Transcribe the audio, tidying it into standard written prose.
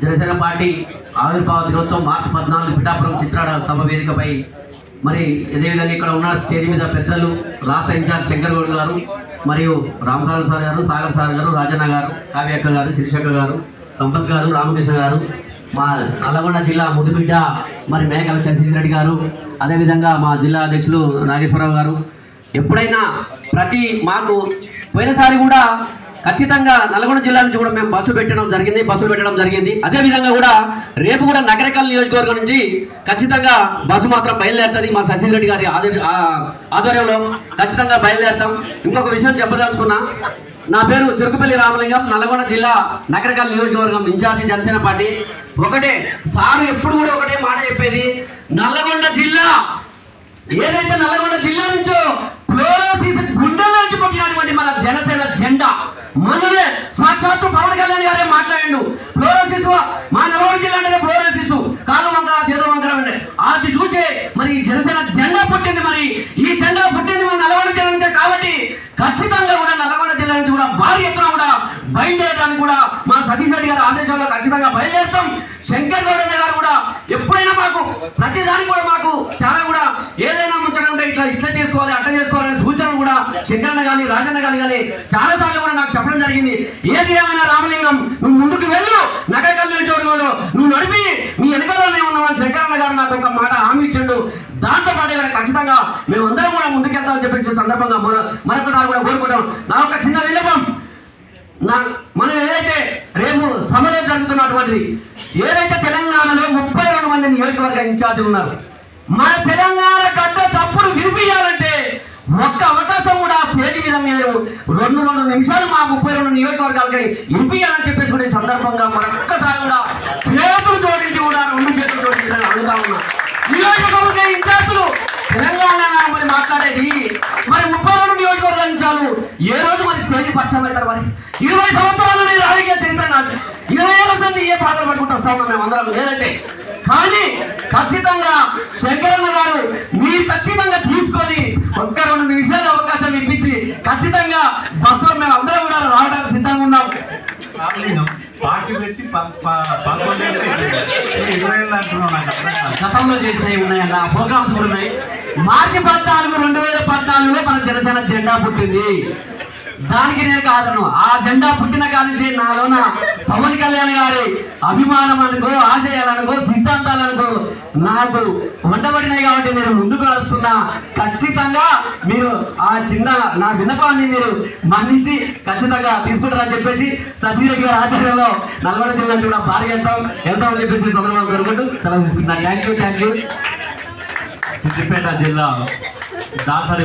Janasena party ఆవిర్భావ దినోత్సవం మార్చి 14 పిఠాపురం చిత్రాడ సభ వేదికపై మరి అదేవిధంగా ఇక్కడ ఉన్న స్టేజ్ మీద పెద్దలు రాష్ట్ర ఇన్ఛార్జ్ శంకర్ గౌడ్ గారు మరియు రామకారు సార్ గారు, సాగర్ సార్ గారు, రాజన్న గారు, కావ్యక్క గారు, శిరీషక్క గారు, సంపత్ గారు, రామకృష్ణ గారు, మా నల్లగొండ జిల్లా ముద్దుబిడ్డ మరి మేకల శశిరెడ్డి గారు, అదేవిధంగా మా జిల్లా అధ్యక్షులు నాగేశ్వరరావు గారు. ఎప్పుడైనా మాకు పోయినసారి కూడా ఖచ్చితంగా నల్గొండ జిల్లా నుంచి కూడా మేము బస్సులు పెట్టడం జరిగింది. అదేవిధంగా కూడా రేపు కూడా నగరకల్ నియోజకవర్గం నుంచి ఖచ్చితంగా బస్సు మాత్రం బయలుదేరుతుంది. మా శశిరెడ్డి గారి ఆధ్వర్యంలో ఖచ్చితంగా బయలుదేరుతాం. ఇంకొక విషయం చెప్పదలుచుకున్నా, నా పేరు చెరుకుపల్లి రామలింగం, నల్గొండ జిల్లా నగరకల్ నియోజకవర్గం ఇన్ఛార్జి జనసేన పార్టీ. ఒకటే సారు ఎప్పుడు కూడా ఒకటే మాట చెప్పేది, నల్లగొండ జిల్లా ఏదైతే నల్లగొండ జిల్లా నుంచో ఫ్లోరోసిస్ గుండెల నుంచి పుట్టినటువంటి మన జనసేన జెండా మననే సాక్షాత్తు పవన్ కళ్యాణ్ గారే మాట్లాడిండు. ఫ్లోరోసిస్ మా నల్గొండ జిల్లా అంటే ఫ్లోరోసిస్ కాలు వంకర చేతుల వంకర అది చూసే మరి జనసేన జెండా పుట్టింది. మరి ఈ జెండా పుట్టింది మన నల్గొండ జిల్లా నుంచే కాబట్టి ఖచ్చితంగా కూడా నల్గొండ జిల్లా నుంచి కూడా భారీ ఎత్తున కూడా బయలుదేరడానికి కూడా మా సతీష్ రెడ్డి గారి ఆదేశంలో ఖచ్చితంగా బయలుదేరుతాం. శంకర్ గౌడ్ గారు కూడా ఎప్పుడైనా మాకు ప్రతిదానికి కూడా మాకు చాలా కూడా ఏదైనా ముంచడం ఇట్లా చేసుకోవాలి అట్లా చేసుకోవాలనే సూచనలు కూడా శంకరన్న కానీ రాజన్న కానీ చాలా సార్లు కూడా నాకు చెప్పడం జరిగింది. ఏది ఏమైనా రామలింగం నువ్వు ముందుకు వెళ్ళు, నగరకల్ నియోజకవర్గంలో నువ్వు నడిపి మీ వెనకాలనే ఉన్నవాళ్ళు శంకరన్న గారు నాకు ఒక మాట హామీ ఇచ్చిండు. దాంతో పాటు ఖచ్చితంగా మేమందరం కూడా ముందుకెళ్తామని చెప్పేసి సందర్భంగా మరొకసారి కూడా కోరుకుంటాం. నా ఒక చిన్న విన్నపం, మనం ఏదైతే రేపు సభలో జరుగుతున్నటువంటిది ఏదైతే తెలంగాణలో 32 మంది నియోజకవర్గ ఇన్ఛార్జీలు ఉన్నారు. మన తెలంగాణ గడ్డ చప్పుడు వినిపించాలంటే ఒక్క అవకాశం కూడా స్టేజ్ మీద మీరు 2 నిమిషాలు మా 32 నియోజకవర్గాలకి వినిపించాలని చెప్పేసి కూడా ఈ సందర్భంగా మరొక్కసారి కూడా చేతులు జోడించి కూడా 2 చేతులు జోడించాలని అడుగుతా ఉన్నా. నియోజకవర్గ ఇన్ఛార్జీలు తెలంగాణ మరి మాట్లాడేది మరి 32 నియోజకవర్గాల ఇన్ఛార్జీలు ఏ రోజు మరి స్టేజ్ పరిచయం అవుతారు? మరి 20 సంవత్సరాలు రాజకీయ చరిత్ర నాకు 20 ఏళ్ళ సంది ఏ పాటలు పట్టుకుంటూ వస్తా ఉన్నాం మేము అందరం లేదంటే. కానీ ఖచ్చితంగా శంకరన్న గారు మీరు ఖచ్చితంగా తీసుకొని 1-2 నిమిషాలు అవకాశం ఇప్పించి ఖచ్చితంగా బస్సులో మేము అందరం కూడా రావడానికి సిద్ధంగా ఉన్నాం. గతంలో చేసినవి ఉన్నాయన్న ప్రోగ్రామ్స్ కూడా ఉన్నాయి. మార్చి 14, 2014లో మన జనసేన జెండా పుట్టింది. దానికి నేను కాదను. ఆ జెండా పుట్టిన కానించి నాలోన పవన్ కళ్యాణ్ గారి అభిమానం అనుకో, ఆశయాలనుకో, సిద్ధాంతాలనుకో నాకు వంటబడినాయి కాబట్టి నేను ముందుకు నడుస్తున్నా. ఖచ్చితంగా మీరు ఆ చిన్న నా విన్నపాన్ని మీరు మన్నించి ఖచ్చితంగా తీసుకుంటారని చెప్పేసి సతీష్ రెడ్డి గారి ఆధ్వర్యంలో నల్గొండ జిల్లా కూడా భారీ వెళ్తామని చెప్పేసి సందర్భంగా కోరుకుంటూ సెలవు తీసుకుంటున్నాను. Thank you. సిద్దిపేట జిల్లా దాసరి